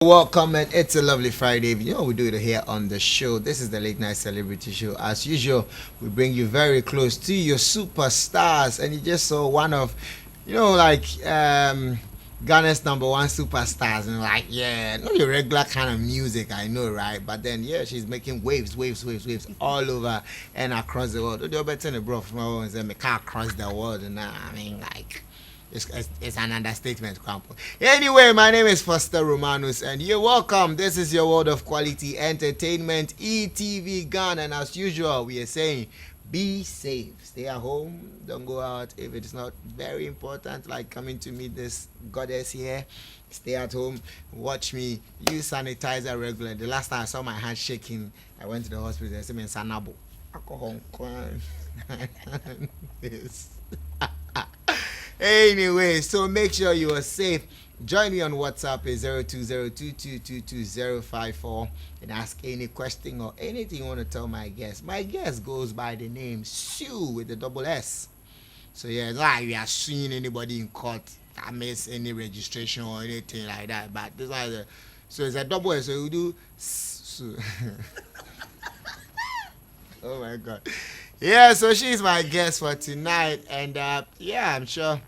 Welcome, and it's a lovely Friday. You know we do it here on the show. This is the late night celebrity show. As usual, we bring you very close to your superstars, and you just saw one of, Ghana's number one superstars, and like, yeah, not your regular kind of music, I know, right? But then, yeah, she's making waves all over and across the world. Do better than bro from across the world, and I mean, like. It's an understatement, Crampo. Anyway, my name is Foster Romanus, and you're welcome. This is your world of quality entertainment, ETV Ghana. And as usual, we are saying, be safe. Stay at home. Don't go out if it's not very important, like coming to meet this goddess here. Stay at home. Watch me. Use sanitizer regularly. The last time I saw my hand shaking, I went to the hospital and said, Sanabo. Alcohol. This. Anyway, so make sure you are safe. Join me on WhatsApp is 0202222054 and ask any question or anything you want to tell my guest. My guest goes by the name Ssue with the double S. So yeah, it's like we are suing anybody in court that makes any registration or anything like that. But this is so it's a double S. So we do Ssue. Oh my god. Yeah, so she's my guest for tonight, and yeah, I'm sure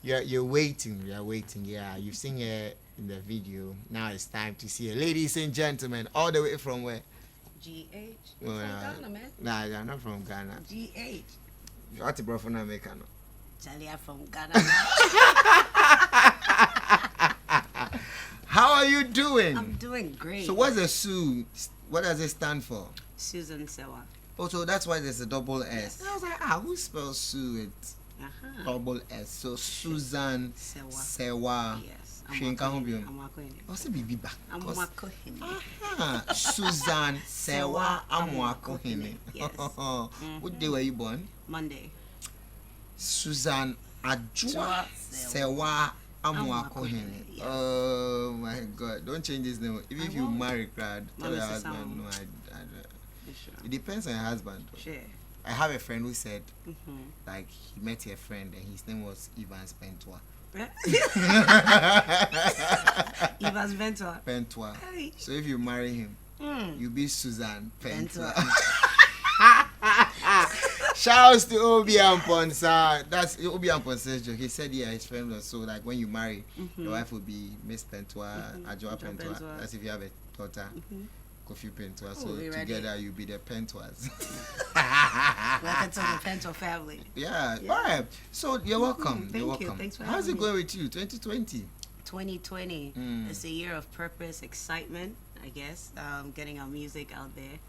you're waiting. You're waiting. Yeah, you've seen her in the video. Now it's time to see her, ladies and gentlemen, all the way from where? GH. Oh, From Ghana, man. Nah, you're not from Ghana. GH. You're to bro from America, no? Charlie, I'm from Ghana. How are you doing? I'm doing great. So what's the Ssue? What does it stand for? Susan Sewa. Oh, so that's why there's a double S. I was like, who spells Ssue with double S? So Susan Sewa. Yes. I'm also Bibi back. Susan Sewa Amwakohine. Yes. What day were you born? Monday. Susan Ajua Sewa Amwakohine. Yes. Oh my God! Don't change this name. Even if you marry, tell your husband. No, I Sure. it depends on your husband. Sure. I have a friend who said, like, he met a friend and his name was Ivan Spentua. Ivan Spentua. Pentua. Hey. So if you marry him, you'll be Susan Pentua. Shouts to Obi Amponsa. That's Obi Amponsa's joke. He said, yeah, his friend was so, like, when you marry, your wife will be Miss Pentua, Ajua Pentua. That's if you have a daughter. Kofi Pentua, so together you'll be the Pentuas. Welcome to the Pentua family. Yeah. All right. So you're welcome. Thank you're welcome. you. Thanks for How's having it going with you? 2020. 2020. It's a year of purpose, excitement, I guess. Getting our music out there.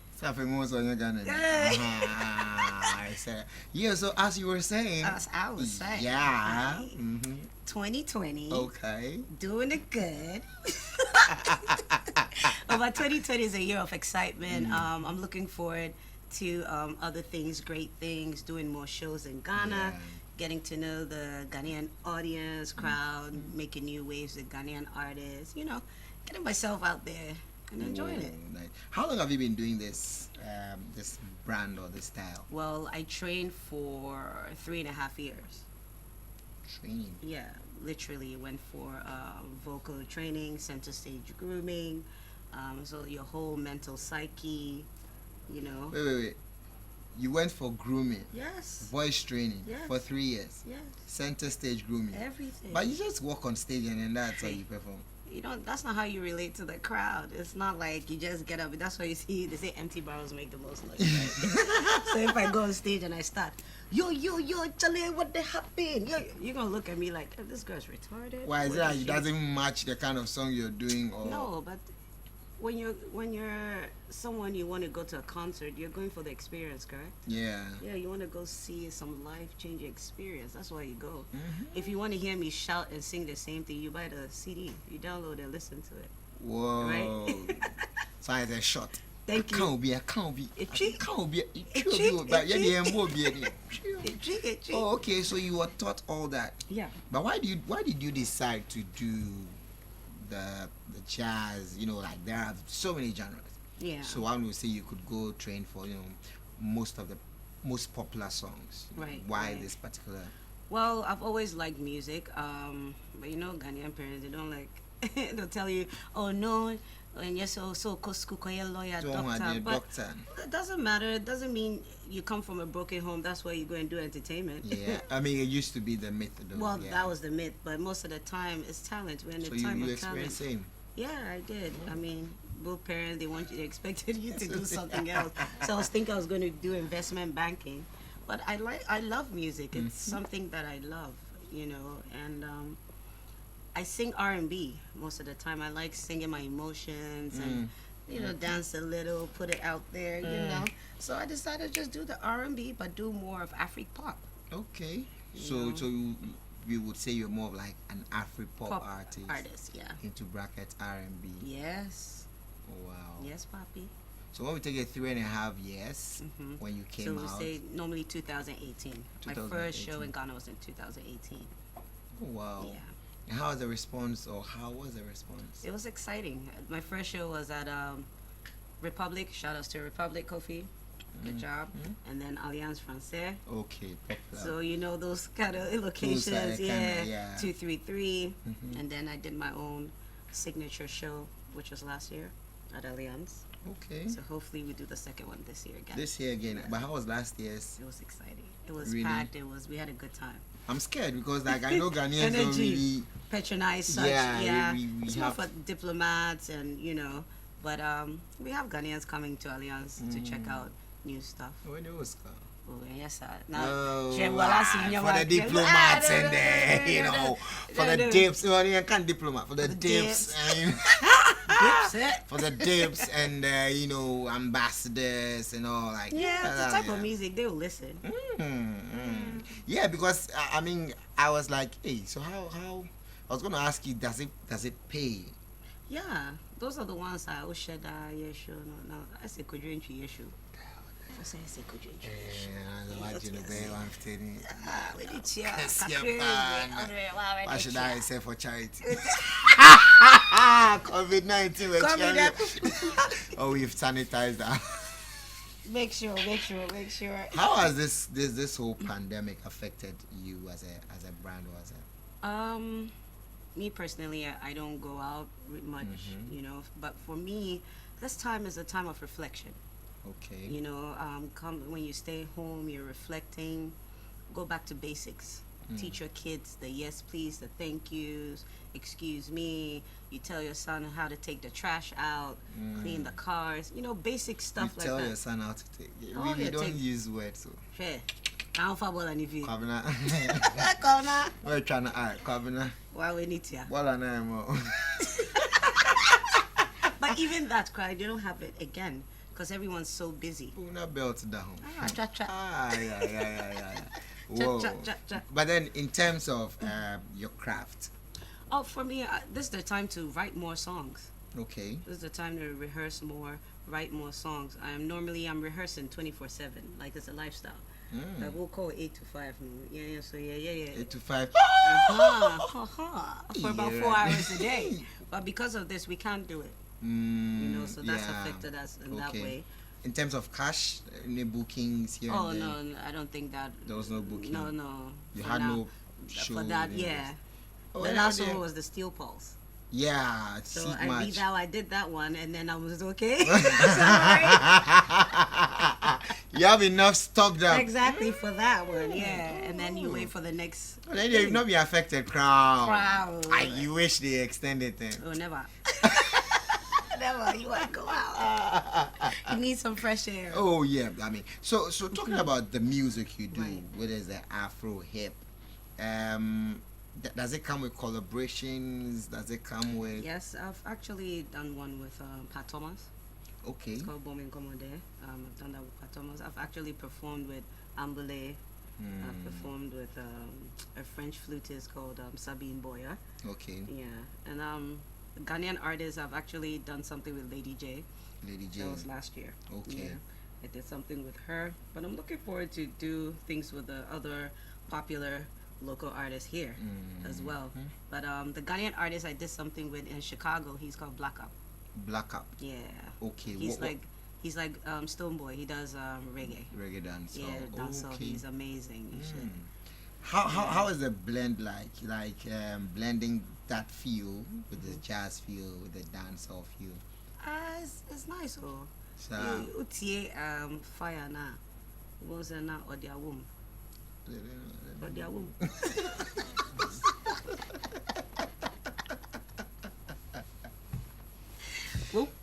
Yeah, so as you were saying. As I was saying. Yeah. Right. 2020. Okay. Doing it good. But 2020 is a year of excitement. I'm looking forward to other things, great things, doing more shows in Ghana, getting to know the Ghanaian audience, crowd, making new waves with Ghanaian artists, getting myself out there and enjoying it. Nice. How long have you been doing this this brand or this style? Well, I trained for 3.5 years. Training? Yeah, literally went for vocal training, center stage grooming, so your whole mental psyche, Wait. You went for grooming? Yes. Voice training? Yes. For 3 years? Yes. Center stage grooming? Everything. But you just walk on stage and then that's how you perform? That's not how you relate to the crowd. It's not like you just get up. That's why you see, they say empty barrels make the most noise. Right? So if I go on stage and I start, yo, Charlie, what the happened? You're going to look at me like, oh, this girl's retarded. Why is it doesn't match the kind of song you're doing? Or? No, but when you're someone you want to go to a concert, you're going for the experience, correct? Yeah. Yeah, you want to go see some life-changing experience. That's why you go. If you want to hear me shout and sing the same thing, you buy the CD, you download and listen to it. Whoa. Right? So it's a shot. Thank you. I can't be. It Oh, okay. So you were taught all that. Yeah. But why did you decide to do the jazz? Like there are so many genres. Yeah. So one would say you could go train for most of the most popular songs. Right. Why right. this particular? Well, I've always liked music, but Ghanaian parents, they don't like They'll tell you, oh no, and you're so lawyer, Don't want doctor. the But doctor. it doesn't matter. It doesn't mean you come from a broken home. That's why you go and do entertainment. Yeah, I mean, it used to be the myth, though. Well, yeah. that was the myth, but most of the time it's talent. We're in So the time you of talent. experienced same. Yeah, I did. I mean, both parents they expected you to do something else. So I was thinking I was going to do investment banking, but I love music. It's something that I love, and I sing R&B most of the time. I like singing my emotions and dance a little, put it out there, So I decided to just do the R&B, but do more of Afri pop. Okay. You know. So you would say you're more of like an Afri-pop Pop artist. yeah. Into brackets R&B. Yes. Oh, wow. Yes, Papi. So when we take it 3.5 years when you came So we out. say normally 2018. My first show 2018. in Ghana was in 2018. Oh, wow. Yeah. And how was the response, or how was the response? It was exciting. My first show was at Republic. Shout outs to Republic, Kofi. Good job. And then Alliance Francaise. Okay, popular. So those kind of locations, Those yeah. kinda, yeah. 233, and then I did my own signature show, which was last year at Alliance. Okay. So hopefully we do the second one this year again. This year again. But how was last year's? It was exciting. It was Really? packed. We had a good time. I'm scared because like I know Ghanaians don't Energy. really. Patronize such, Yeah, we it's more have- for diplomats and but we have Ghanaians coming to Alliance to check out new stuff. When it was Oh yes, sir. Oh, Che- wow. senior For man- the diplomats Ah, and for the no. dips. Well, you can't diplomat for the dips. dips. I mean, Dips, eh? for the dips and ambassadors and all like. Yeah, it's the type yeah. of music they will listen. Yeah, because I mean, I was like, hey, so how? I was gonna ask you, does it pay? Yeah, those are the ones I always share that yes, no. I say could you entry yes, I say could you entry. Why should I say for charity? COVID-19, we're charity. Oh, we've sanitized that. Make sure. How has this whole pandemic affected you as a brand or as a? Me personally, I don't go out much, but for me, this time is a time of reflection. Okay. Come when you stay home, you're reflecting. Go back to basics. Teach your kids the yes, please, the thank yous, excuse me. You tell your son how to take the trash out, clean the cars. Basic stuff You like tell that. your son how to take. Oh, We yeah, don't take- use words. So. Fair. I'm for ball and if you. Kwabena. Corner. We're trying to act. Kwabena. Why we need to? What an animal. But even that cry, they don't have it again because everyone's so busy. Una belt down. Cha. Yeah. Cha, Whoa. cha. But then, in terms of your craft, Oh, for me, this is the time to write more songs. okay. This is the time to rehearse more, write more songs. I'm rehearsing 24/7, like it's a lifestyle. Like we'll call it 8 to 5. Yeah. So yeah. 8 to 5. For about 4 hours a day. But because of this, we can't do it. So that's Yeah. affected us in that Okay. way. In terms of cash, any bookings here Oh and there? no, I don't think that. There was no booking. No. You For had now. no show. For that, yeah. Oh, The yeah, last yeah. one was the Steel Pulse. Yeah, So Seek I Match. beat that. I did that one, and then I was okay. You have enough stocked up. Exactly for that one, yeah. And then you wait for the next. Well, then you'll not be affected, crowd. Crowd. You wish they extended them. Oh, never. Never. You want to go out. You need some fresh air. Oh yeah, I mean, so talking about the music you do, Right. whether it's the Afro hip, does it come with collaborations? Does it come with? Yes, I've actually done one with Pat Thomas. Okay. It's called Bombing Commode. I've done that with Pat Thomas. I've actually performed with Ambele. I've performed with a French flutist called Sabine Boyer. Okay. Yeah, and Ghanaian artists. I've actually done something with Lady J. Lady J. That was last year. Okay. Yeah, I did something with her, but I'm looking forward to do things with the other popular local artists here as well. But the Ghanaian artist I did something with in Chicago. He's called Black Up. Black Up. Yeah. Okay. He's like Stone Boy. He does reggae. reggae dance. Yeah, dancehall. Okay. He's amazing. You should. How is the blend like? Like blending that feel with the jazz feel with the dancehall feel. It's nice. Oh, So utie fire na. Was na or their womb. Or their womb.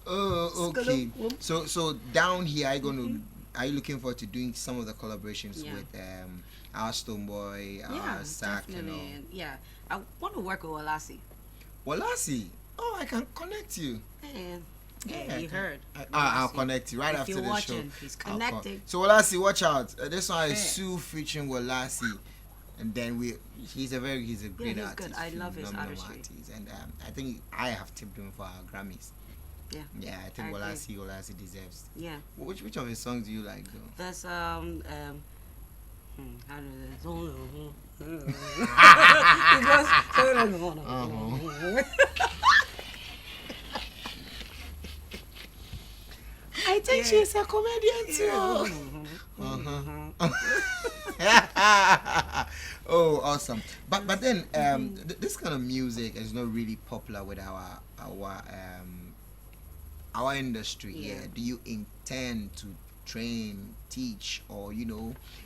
oh, okay. So down here, are you looking forward to doing some of the collaborations with our Stoneboy, Yeah, our Sack, you know? definitely. Yeah, I want to work with Olasi. Well, Lassie, oh, I can connect you. Hey, Yeah, you heard. I'll connect you right If after you're the watching, show. he's I'll connecting. So Walasi, watch out. This one is Yeah. Ssue featuring Walasi, and then he's a great he's artist. good. I love his phenomenal artistry. artist. And I think I have tipped him for our Grammys. Yeah. Yeah, I think I agree. Walasi deserves. Yeah. Which of his songs do you like though? That's how do it? I think she's a comedian too. Oh, awesome! But then this kind of music is not really popular with our industry here. Yeah. Do you intend to train, teach, or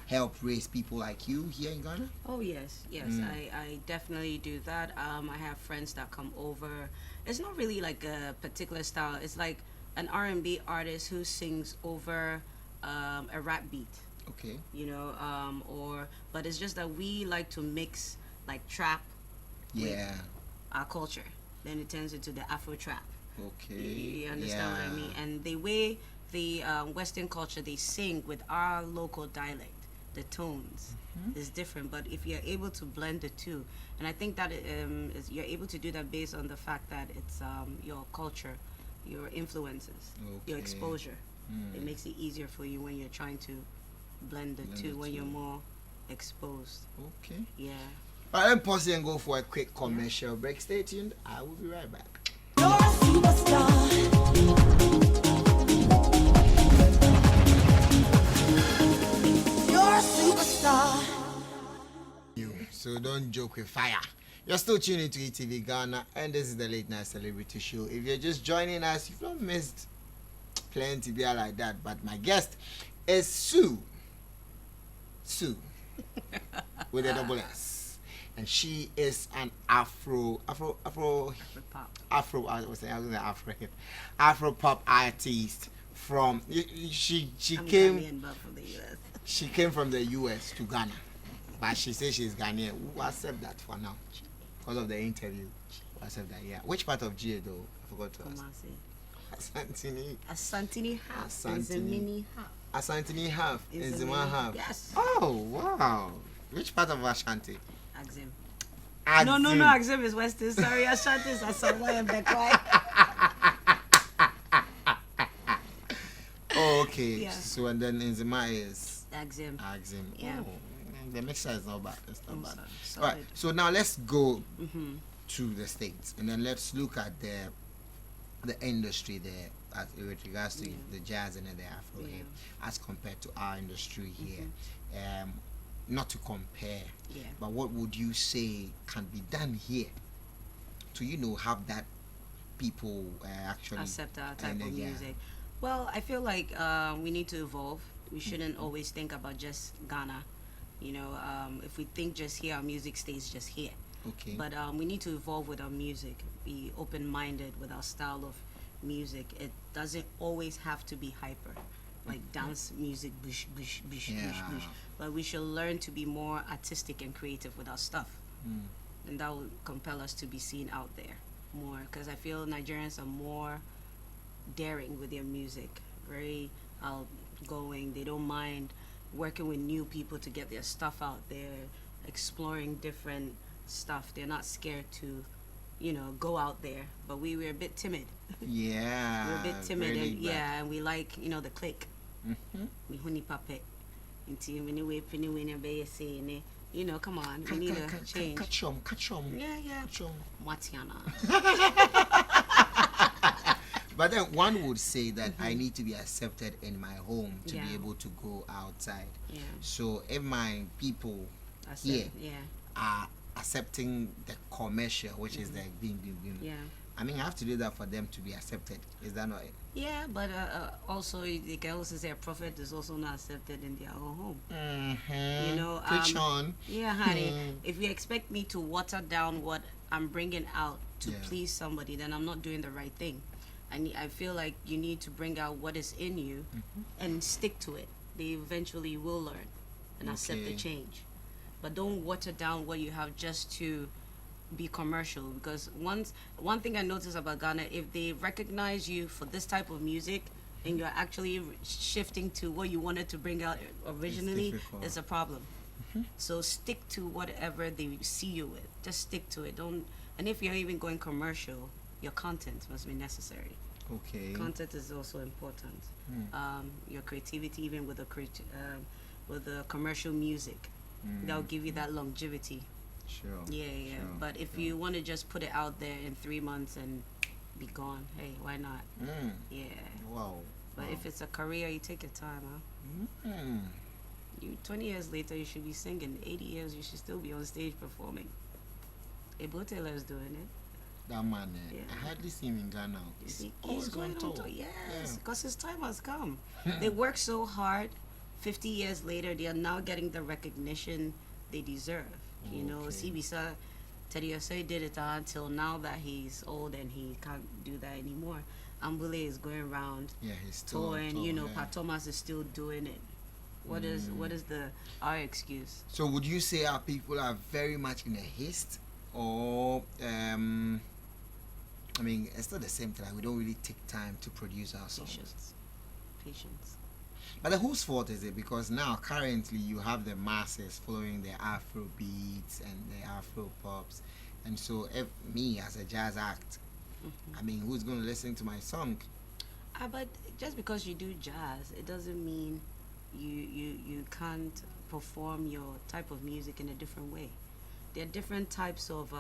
help raise people like you here in Ghana? Oh yes. I definitely do that. I have friends that come over. It's not really like a particular style. It's like an R&B artist who sings over a rap beat. Okay. But it's just that we like to mix like trap Yeah. our culture. Then it turns into the Afro trap. Okay. You understand what I mean? Yeah. And the way the Western culture they sing with our local dialect, the tones is different. But if you're able to blend the two, and I think that you're able to do that based on the fact that it's your culture, your influences, your Okay. exposure. It makes it easier for you when you're trying to blend the two when you're more exposed. Okay. Yeah. All right, let me pause here and go for a quick commercial break. Stay tuned. I will be right back. You're a superstar. You're a superstar. So don't joke with fire. You're still tuning into ETV Ghana, and this is the Late Night Celebrity Show. If you're just joining us, you've not missed plenty there like that. But my guest is Ssue with a double S, and she is an Afro pop artist from she I'm came Ghanaian, but from the US. she came from the US to Ghana, but she says she's Ghanaian. We'll accept that for now because of the interview. We'll accept that. Yeah. Which part of GA though? I forgot to ask. Kumasi. Asantini. Asantini half is a Asantini. mini half. Asantini half Is is a the one mini- half. yes. Oh wow. Which part of Ashanti? Axim. Axim. No, Axim is Western. Sorry, Ashanti is Asamoah and Bekwai. Oh, okay. Yeah. So and then Nzima is Axim. Axim. Yeah. Oh, the mixture is not bad. It's not bad. Solid. All right. So now let's go Mm-hmm. to the States and then let's look at the industry there with regards to the jazz and the Afro here as compared to our industry here. Not to compare, Yeah. but what would you say can be done here to have that people actually Accept our type and, of yeah. music. Well, I feel like we need to evolve. We shouldn't always think about just Ghana. If we think just here, our music stays just here. Okay. But we need to evolve with our music, be open-minded with our style of music. It doesn't always have to be hyper, like dance music, bush, bush, bush, bush, Yeah. bush. But we should learn to be more artistic and creative with our stuff. And that will compel us to be seen out there more. Because I feel Nigerians are more daring with their music, very outgoing. They don't mind working with new people to get their stuff out there, exploring different stuff. They're not scared to, go out there. But we're a bit timid. Yeah. We're a bit timid, very and laid back. yeah, and we like, the click. Me huni pape. Until when you come on, we need a change. Catch 'em. Yeah. Catch 'em. Watiana. But then one would say that I need to be accepted in my home to Yeah. be able to go outside. Yeah. So if my people Yeah. are accepting the commercial, which is the being. Yeah. I mean, I have to do that for them to be accepted. Is that not it? Yeah, but also they can also say a prophet is also not accepted in their own home. Mm-hmm. You know, Preach on. Yeah, honey. If you expect me to water down what I'm bringing out to Yeah. please somebody, then I'm not doing the right thing. I feel like you need to bring out what is in you and stick to it. They eventually will learn and accept the Okay. change. But don't water down what you have just to be commercial, because one thing I noticed about Ghana, if they recognize you for this type of music and you're actually shifting to what you wanted to bring out originally, difficult. it's a problem. So stick to whatever they see you with. Just stick to it. Don't. And if you're even going commercial, your content must be necessary. Okay. Content is also important. Your creativity, even with the commercial music, that'll give you that longevity. Sure. Yeah. Sure. But if you want to just put it out there in 3 months and be gone, hey, why not? Yeah. Wow. But if it's a career, you take your time, huh? Mm. You 20 years later, you should be singing. 80 years, you should still be on stage performing. Ebo Taylor's doing it. That man, Yeah. I hardly see him in Ghana. He's always going on tour. tour. Yes, Yeah. because his time has come. They work so hard. 50 years later, they are now getting the recognition they deserve. You know, Okay. Sibisa, Teddy Osei did it until now that he's old and he can't do that anymore. Ambule is going around Yeah, he's still on touring. tour, You know, yeah. Pat Thomas is still doing it. What is our excuse? So would you say our people are very much in a haste, or I mean, it's still the same thing. Like, we don't really take time to produce our songs. Patience. But then whose fault is it? Because now currently you have the masses following the Afro beats and the Afro pops, and so if me as a jazz act, I mean, who's going to listen to my song? But just because you do jazz, it doesn't mean you can't perform your type of music in a different way. There are different types of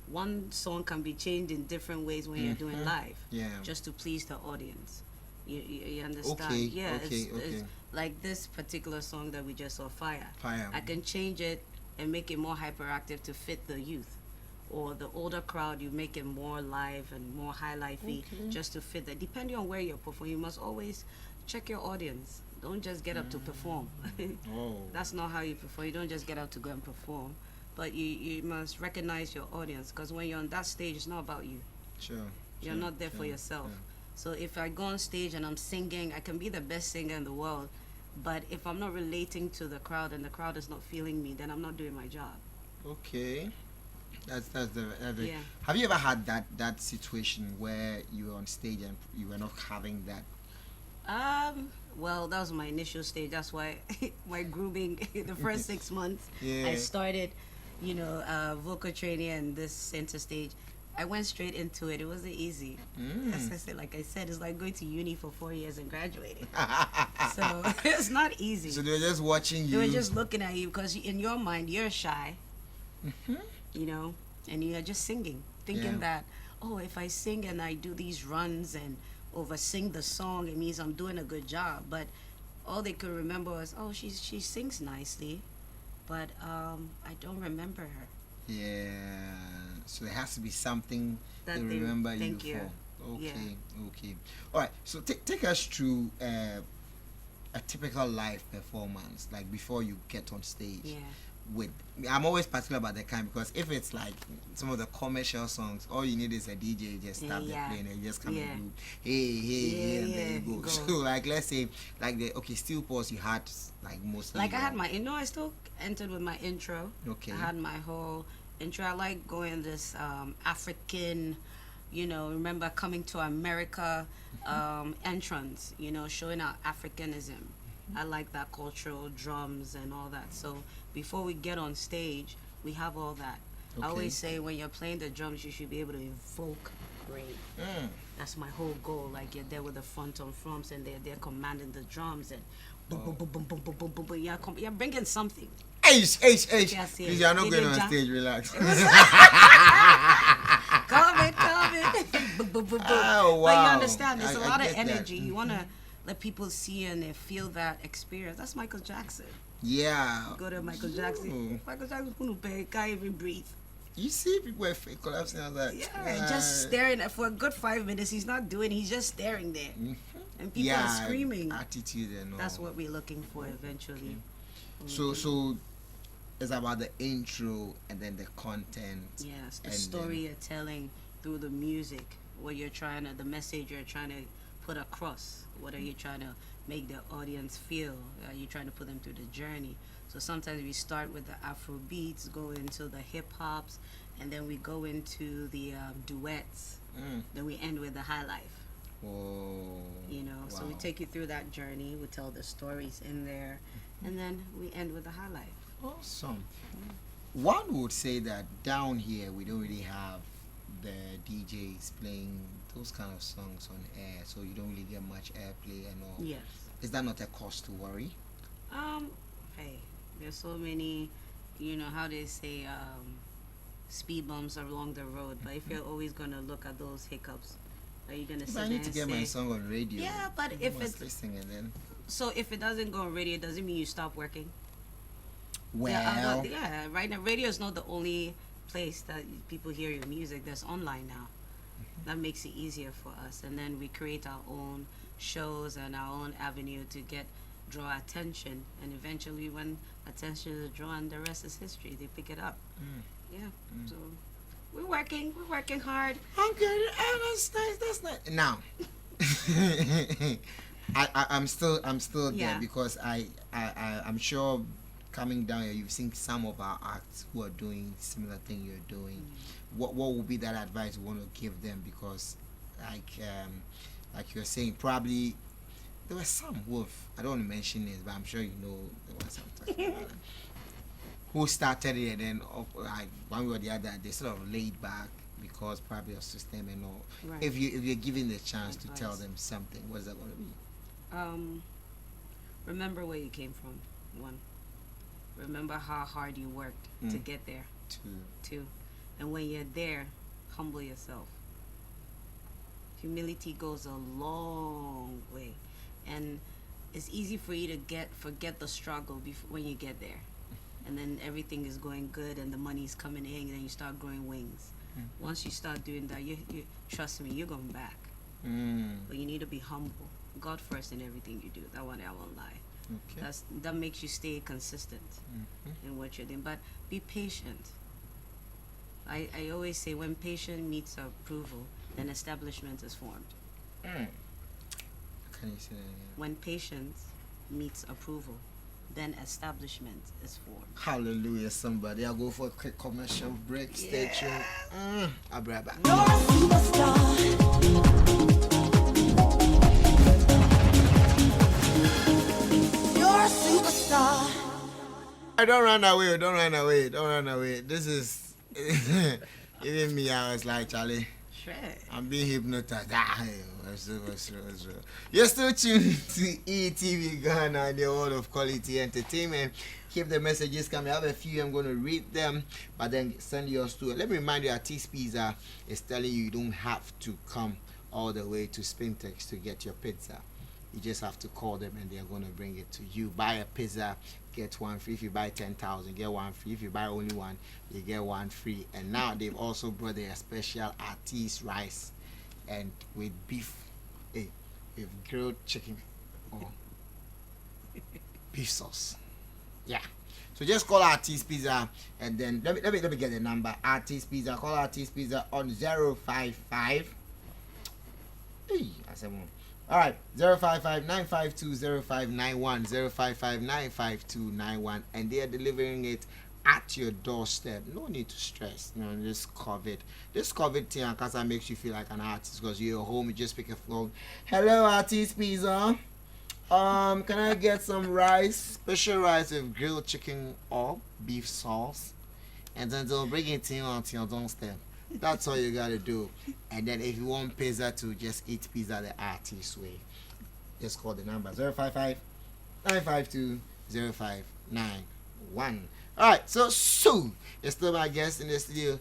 one song can be changed in different ways when you're doing live, Yeah. just to please the audience. You understand? Okay, Yeah, okay, it's okay. like this particular song that we just saw, Fire. Fire. I can change it and make it more hyperactive to fit the youth. Or the older crowd, you make it more live and more high lifey, just to fit that. Depending on where you're performing, you must always check your audience. Don't just get up to perform. Oh. That's not how you perform. You don't just get up to go and perform. But you must recognize your audience, because when you're on that stage, it's not about you. Sure. You're not there for yourself. yeah. So if I go on stage and I'm singing, I can be the best singer in the world. But if I'm not relating to the crowd and the crowd is not feeling me, then I'm not doing my job. Okay. That's the Yeah. Have you ever had that situation where you were on stage and you were not having that? Well, that was my initial stage. That's why my grooming, the first 6 months, Yeah. I started, vocal training and this center stage. I went straight into it. It wasn't easy. As I said, like I said, it's like going to uni for 4 years and graduating. So it's not easy. So they were just watching you. They were just looking at you because in your mind you're shy, and you're just singing, thinking Yeah. that, oh, if I sing and I do these runs and over sing the song, it means I'm doing a good job. But all they could remember was, oh, she sings nicely, but I don't remember her. Yeah. So there has to be something That they they remember you thank you. for. Okay. Yeah. Okay. All right. So take us through a typical live performance, like before you get on stage. Yeah. I'm always particular about the kind, because if it's like some of the commercial songs, all you need is a DJ just start Yeah. the playing and you just come Yeah. and do hey and there you go. go. So like let's say like the Still Pause, you had like mostly Like I had my, I still entered with my intro. Okay. I had my whole intro. I like going this African, remember coming to America entrance, showing our Africanism. I like that cultural drums and all that. So before we get on stage, we have all that. Okay. I always say when you're playing the drums, you should be able to invoke rain. That's my whole goal. Like you're there with the front on front and they're commanding the drums and boom, boom, boom, boom, boom, boom, boom, boom, boom. You're bringing something. H. Yes, Please, you're not yes. going on They stage, relax. Come it. Boom, boom, boom, boom. Oh, But you wow. understand, there's a I lot of get that. energy. You want to let people see and they feel that experience. That's Michael Jackson. Yeah. Go to Michael Jackson. Michael Jackson can't even breathe. You see people are fake collapsing. I was like, Yeah, just staring at for a good 5 minutes. He's not doing. He's just staring there, and people are screaming. Attitude and all. That's what we're looking for eventually. So it's about the intro and then the content. Yes, the and story then- you're telling through the music, what you're trying to, the message you're trying to put across. What are you trying to make the audience feel? Are you trying to put them through the journey? So sometimes we start with the Afro beats, go into the hip hops, and then we go into the duets. Then we end with the high life. Oh. You know, so we Wow. take you through that journey. We tell the stories in there, and then we end with the high life. Awesome. One would say that down here we don't really have the DJs playing those kind of songs on air, so you don't really get much airplay and all. Yes. Is that not a cause to worry? Hey, there's so many, you know how they say, speed bumps along the road. But if you're always gonna look at those hiccups, are you gonna If sit I there need and to get say, my song on radio. yeah, but I if must it's listen and then so if it doesn't go on radio, does it mean you stop working? well, Yeah, right now radio is not the only place that people hear your music. There's online now. That makes it easier for us, and then we create our own shows and our own avenue to draw attention, and eventually when attention is drawn, the rest is history. They pick it up. Yeah. So we're working hard. I'm good. Oh, that's nice. Now, I'm still there Yeah. because I'm sure coming down here, you've seen some of our acts who are doing similar thing you're doing. What would be that advice you want to give them? Because like you're saying, probably there were some who I don't want to mention names, but I'm sure you know the ones I'm talking about. Who started it and then like one way or the other they sort of laid back because probably of system and all. Right. If you're given the chance to tell Advice. them something, what's that going to be? Remember where you came from. One. Remember how hard you worked to get there. Two. And when you're there, humble yourself. Humility goes a long way, and it's easy for you to forget the struggle when you get there, and then everything is going good and the money's coming in, and then you start growing wings. Once you start doing that, you trust me, you're going back. But you need to be humble. God first in everything you do. That one I won't lie. Okay. That makes you stay consistent in what you're doing. But be patient. I always say when patience meets approval, then establishment is formed. Can you say that again? When patience meets approval, then establishment is formed. Hallelujah, somebody. I'll go for a quick commercial break. Stay tuned. I'll be right back. You're a superstar. You're a superstar. Don't run away. Don't run away. Don't run away. This is even me. I was like, Charlie, Sure. I'm being hypnotized. What's real. You're still tuned to ETV Ghana, the world of quality entertainment. Keep the messages coming. I have a few. I'm going to read them, but then send yours to. Let me remind you, Artist Pizza is telling you don't have to come all the way to Spintex to get your pizza. You just have to call them and they're going to bring it to you. Buy a pizza, get one free. If you buy 10,000, get one free. If you buy only one, you get one free. And now they've also brought their special artist rice and with beef, with grilled chicken or beef sauce. Yeah. So just call Artist Pizza and then let me get the number. Artist Pizza. Call Artist Pizza on 055. Hey, I said one. Alright, 055-952-0591, 055-952-91, and they are delivering it at your doorstep. No need to stress. You know, this COVID thing, Akasa makes you feel like an artist because you're home, you just pick a phone. Hello, Artist Pizza. Can I get some rice? Special rice with grilled chicken or beef sauce, and then they'll bring it to you on your doorstep. That's all you gotta do. And then if you want pizza to just eat pizza the artist way, just call the number 055-952-0591. Alright, so Ssue is still my guest in the studio.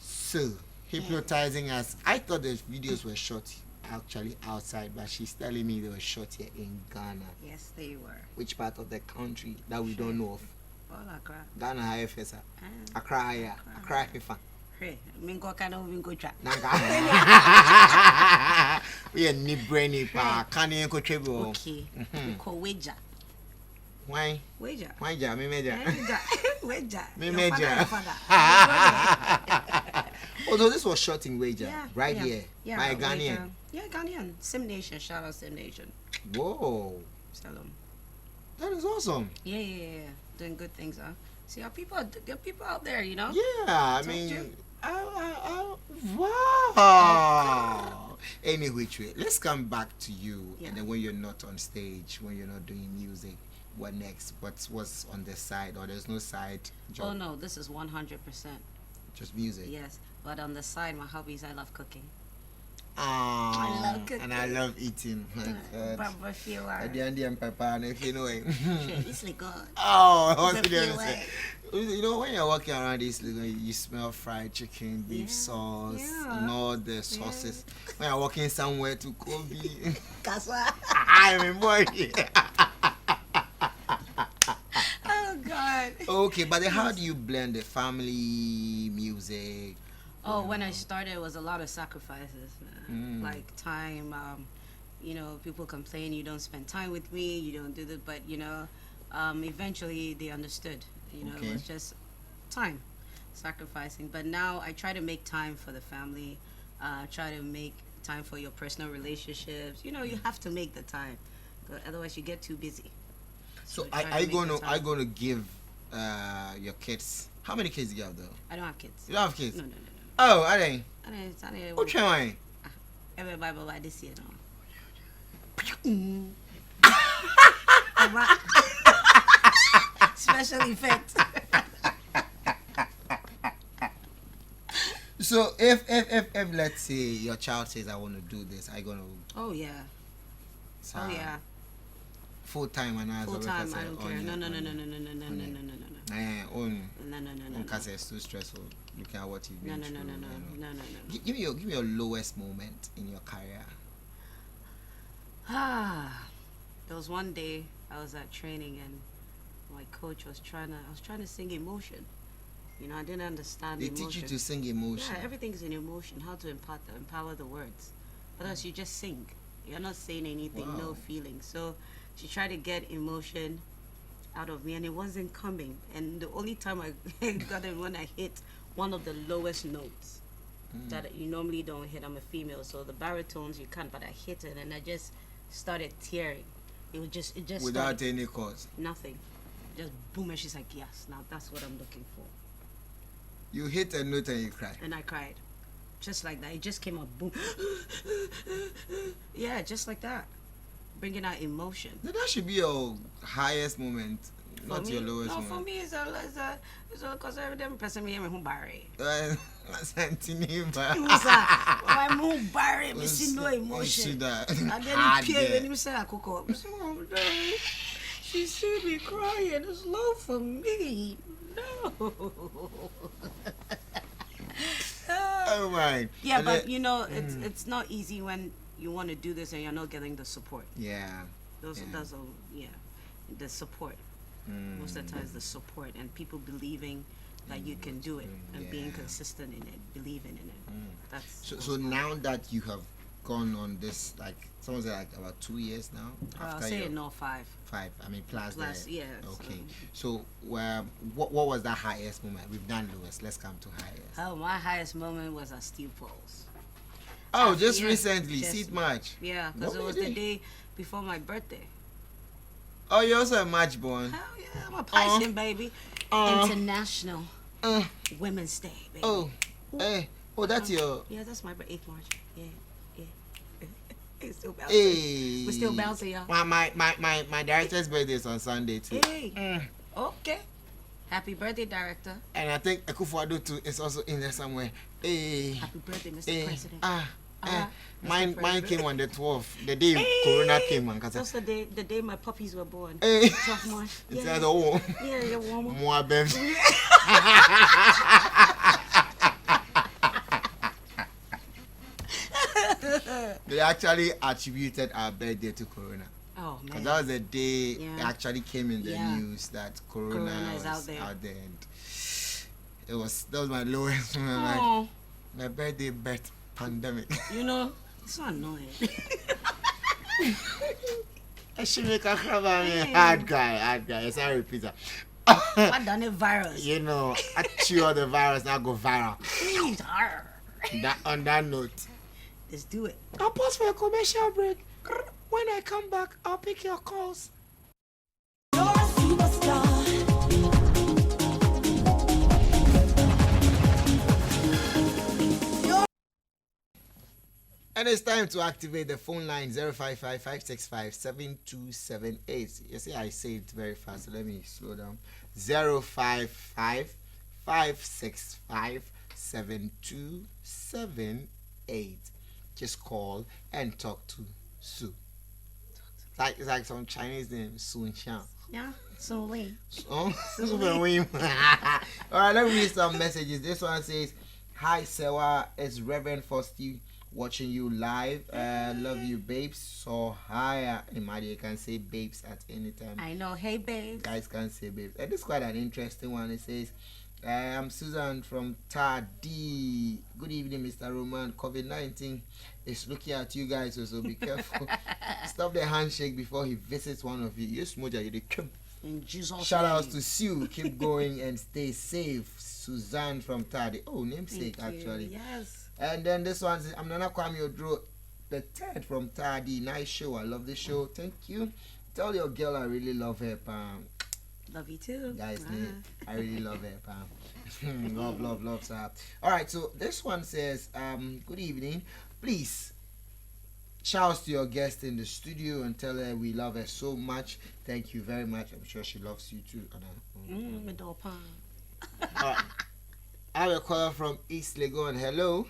Ssue, hypnotizing us. I thought the videos were short. actually outside, but she's telling me they were shot here in Ghana. Yes, they were. Which part of the country that we don't know of? All Accra. Ghana high fesa. Ah. Accra yeah. Accra hifa. Hey, mingo kana mingo cha. Nanga. We are ni brainy pa. Can you go treble? Okay. Ko weja. Why? Weja. Why ja? Me meja. Weja. Me Your meja. father. Although this was shot in Wager, Yeah, right yeah, here, yeah, by a like, Ghanaian. Yeah, Ghanaian. Sim Nation. Shout out Sim Nation. Whoa, Shalom. that is awesome. Yeah. Doing good things, huh? See, there are people out there, you know? Yeah, I Told mean, you. wow. Any which way, let's come back to you. Yeah. And then when you're not on stage, when you're not doing music, what next? What's on the side, or there's no side job? Oh, no, this is 100%. Just music. Yes. But on the side, my hobbies, I love cooking. Ah, I love cooking. and I love eating. My God. But I feel I like... did and pepper, and if you know it. It's like God. Oh, what's I the feel difference? like- You know, when you're walking around this, you smell fried chicken, beef Yeah, sauce, yeah. and all the sauces. When you're walking somewhere to Kobe, Kaswa. I remember. Oh, God. Okay, but then how do you blend the family music? Oh, when I started, it was a lot of sacrifices, man. Mm. Like time, you know, people complain you don't spend time with me, you don't do this, but, you know, eventually they understood. You know, Okay. it was just time, sacrificing. But now I try to make time for the family, try to make time for your personal relationships. You know, you have to make the time, otherwise you get too busy. So try to I make the gonna time. give your kids. How many kids do you have though? I don't have kids. You don't have kids? No. Oh, I didn't. I don't. Which one? Everybody by this year, no. Special effect. So if let's say your child says I want to do this, I gonna Oh yeah. Oh yeah. Full time and as Full a time. worker, I don't on care. you, No. on you. On No. because it's too stressful. Look at what you've No. been through. No. Give me your lowest moment in your career. There was one day I was at training and my coach was trying to sing emotion. You know, I didn't understand They emotion. teach you to sing emotion. Yeah, everything's in emotion. How to empower the words. Otherwise, you just sing. You're not saying anything, no Wow. feeling. So she tried to get emotion out of me, and it wasn't coming. And the only time I got it when I hit one of the lowest notes that you normally don't hit. I'm a female, so the baritones you can't. But I hit it, and I just started tearing. It just Without started, any cause. nothing. Just boom, and she's like, yes, now that's what I'm looking for. You hit a note and you cry. And I cried. Just like that. It just came out, boom. Yeah, just like that. Bringing out emotion. Now that should be your highest moment, not For your me, lowest no, moment. for me, it's because every day person me who barry. Santiniba. My moon barry, me see no emotion. And then he came and he said, "I cook up." She see me crying. It's low for me. No. Oh my. Yeah, And but then- you know, it's not easy when you want to do this and you're not getting the support. Yeah. Those are the support. Most of the times the support and people believing that you can do it and being Yeah. consistent in it, believing in it. That's So now that you have gone on this, like someone said, like about 2 years now. I'll say your- no 5. 5. I mean plus the, Yeah. Okay. So what was the highest moment? We've done lowest. Let's come to highest. Oh, my highest moment was at Steel Pulse. Oh, just yeah, recently, just- seat match. Yeah, because What it was we the did? day before my birthday. Oh, you're also a match born. Hell yeah, I'm a Piscean, baby. International Uh, Women's Day, baby. oh, that's your. Yeah, that's my 8th March. Yeah. It's still bouncing. Hey. We're still bouncing, y'all. My director's birthday is on Sunday too. Hey. Okay. Happy birthday, director. And I think Akufo-Addo too is also in there somewhere. Hey. Happy birthday, Mr. President. Mine Mr. mine came President. on the 12th, the day Corona came on. That's the day my puppies were born. Hey. 12th March. It's Yeah, the oh, yeah, you're warm. more babes. They actually attributed our birthday to Corona. Oh Because man. that was the day it Yeah. actually came in the Yeah. news that Corona Corona was is out there. And that was my lowest moment. Like, Oh, my birthday birth pandemic. you know, it's so annoying. I should make a crab on me. Hard guy. Sorry, Peter. I done it virus. You know, I chew all the virus now go viral. Please, arr. On that note, Let's do it. I'll pause for a commercial break. When I come back, I'll pick your calls. You're a superstar. And it's time to activate the phone line 055-565-7278. You see, I say it very fast, so let me slow down. 055-565-7278. Just call and talk to Ssue. It's like some Chinese name, Ssue Xiang. Yeah, so late. Oh, All right, let me read some messages. This one says, "Hi, Sewa. It's Reverend Fosty watching you live. Love you, babes. So hi, Imadi, you can say babes at any time. I know. Hey, babe. Guys can say babes. And this is quite an interesting one. It says, I'm Susan from Tadi. Good evening, Mr. Roman. COVID-19 is looking at you guys, so be careful. Stop the handshake before he visits one of you. You smoja, you the come. In Jesus' Shout outs name. to Ssue. Keep going and stay safe. Suzanne from Tadi. Oh, namesake, Thank you. actually. Yes. And then this one says, I'm Nana Kwame Odro, the third from Tadi. Nice show. I love the show. Thank you. Tell your girl I really love her, Pam. Love you too. Guys, I really love her, Pam. love, sir. All right, so this one says, good evening. Please, shouts to your guest in the studio and tell her we love her so much. Thank you very much. I'm sure she loves you too. My dog Pam. I have a caller from East Legon. Hello.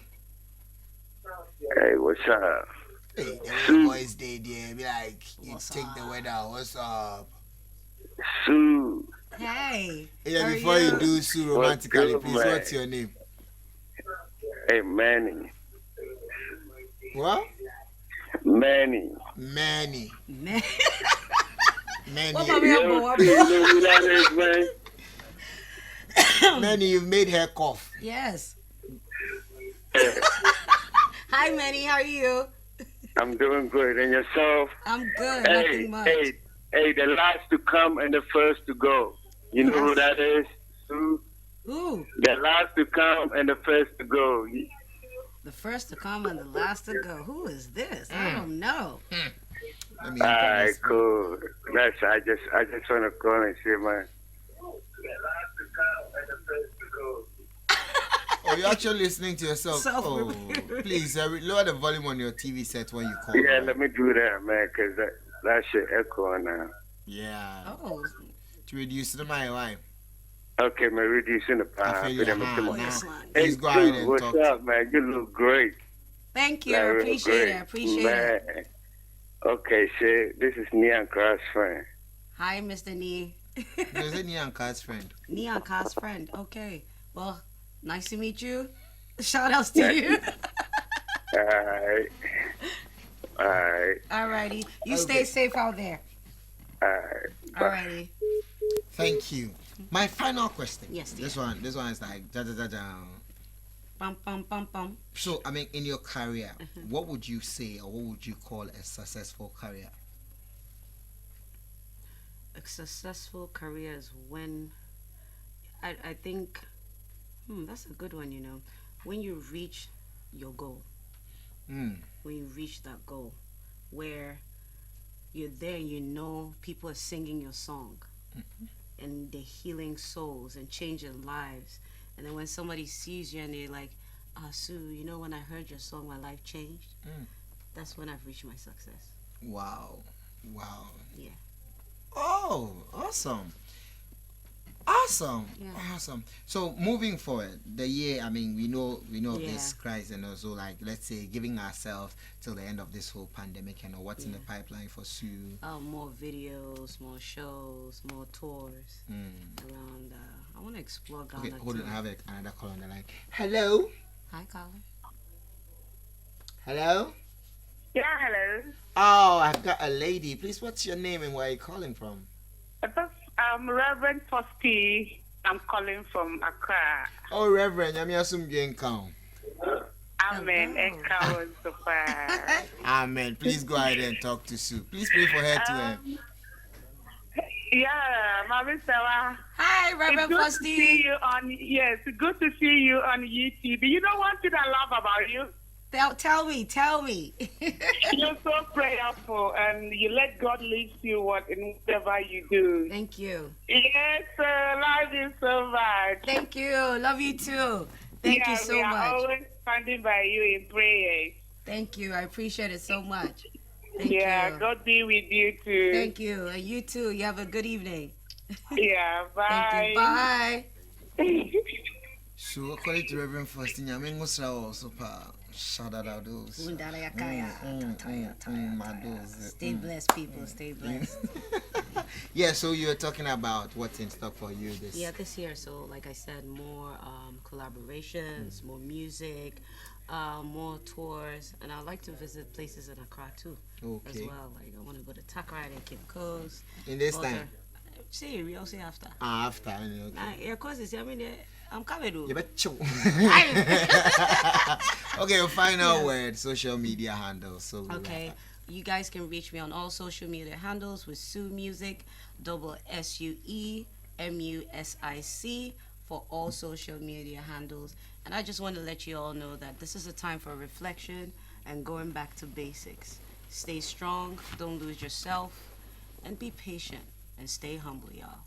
Hey, what's up? Hey, the boys day there. Be like, you What's take the up? weather. What's up? Ssue. Hey. Yeah, how are before you do Ssue romantically, good, please, man? what's your name? Hey, Manny. What? Manny. Manny. Man. Manny. What about You me? know who that is, man? Manny, you've made her cough. Yes. Hi, Manny. How are you? I'm doing good. And yourself? I'm good. Hey, Nothing much. hey, the last to come and the first to go. You know who that is? Ssue? Ooh. The last to come and the first to go. The first to come and the last to go. Who is this? I don't know. Let me Alright, cool. I just want to call and say, man. Oh, you're actually listening to yourself. Oh, Self-prepared. please lower the volume on your TV set when you call. Yeah, right? let me do that, man, because that shit echo now. Yeah. Oh. To reduce the my wife. Okay, man, reducing the I power. feel your hand Oh, now. yes, man. Please go ahead and what's talk. up, man? You look great. Thank you. Like, I real appreciate great. it. I appreciate it. Man. Okay, shit. This is Neon Cross friend. Hi, Mr. Nee. There's a Neon Cat's friend. Neon Cos friend. Okay. Well, nice to meet you. Shout outs to you. Alright. Alrighty. You Okay. stay safe out there. Alright. Alrighty. Thank you. My final question. Yes, dear. This one is like da da da da. Bum, bum, bum, bum. So, I mean, in your career, what would you say or what would you call a successful career? A successful career is when I think that's a good one, you know. When you reach your goal. Mm. When you reach that goal where you're there and you know people are singing your song and they're healing souls and changing lives. And then when somebody sees you and they're like, Ssue, you know, when I heard your song, my life changed. That's when I've reached my success. Wow. Yeah. Oh, awesome. Yeah. Awesome. So moving forward, the year, I mean, we know Yeah. this crisis, and also like, let's say, giving ourselves till the end of this whole pandemic, and what's in the pipeline for Ssue. More videos, more shows, more tours around. I want to explore Ghana. Okay, hold too. on, I have another call on the line. Hello. Hi, Colin. Hello. Yeah, hello. Oh, I've got a lady. Please, what's your name and where are you calling from? Reverend Fosti. I'm calling from Accra. Oh, Reverend, I'm your count. Amen. Hello. Eka so far. Amen. Please go ahead and talk to Sue. Please pray for her to Um, yeah, Mama Sawa. Hi, It's Reverend good to see Fosti. you on. Yes, good to see you on YouTube. You know one thing I love about you? Tell me, tell me. You're so prayerful, and you let God lead you in whatever you do. Thank you. Yes, love you so much. Thank you. Love you too. Thank you so we are much. always standing by you in prayers. Thank you. I appreciate it so much. Thank Yeah, you. God be with you too. Thank you. And you too. You have a good evening. Yeah, Thank you. bye. Bye. So, according to Reverend Faustin, I mean, what's also pa? Shout out those. Stay blessed, people. Stay blessed. Yeah, so you're talking about what's in stock for you this. Yeah, this year. So, like I said, more collaborations, more music, more tours, and I'd like to visit places in Accra too, as Okay. well. Like I want to go to Takrite and Cape Coast. In this Also- time? See, we also after. After, okay. Nah, Air Coast is. I mean, I'm coming. You To. bet chill. Okay, final word, social media handles. So we Okay, wrap up. you guys can reach me on all social media handles with Ssue Music, SUEMUSIC for all social media handles. And I just want to let you all know that this is a time for reflection and going back to basics. Stay strong, don't lose yourself, and be patient and stay humble, y'all.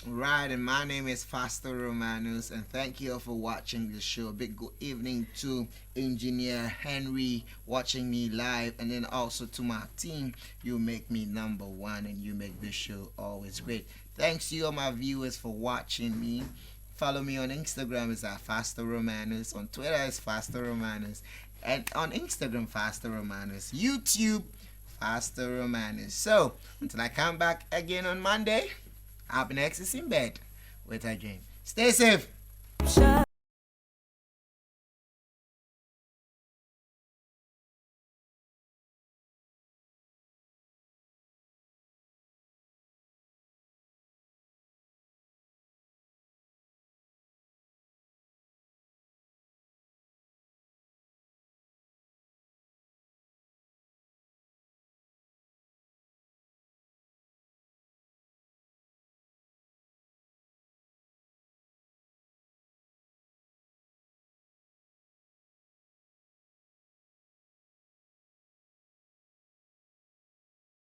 Right, and my name is Faster Romanus, and thank you all for watching the show. A big good evening to Engineer Henry watching me live, and then also to my team. You make me number one, and you make this show always great. Thanks to you all my viewers for watching me. Follow me on Instagram is at Faster Romanus, on Twitter is Faster Romanus, and on Instagram Faster Romanus, YouTube Faster Romanus. So until I come back again on Monday. Up next is in bed with a dream. Stay safe.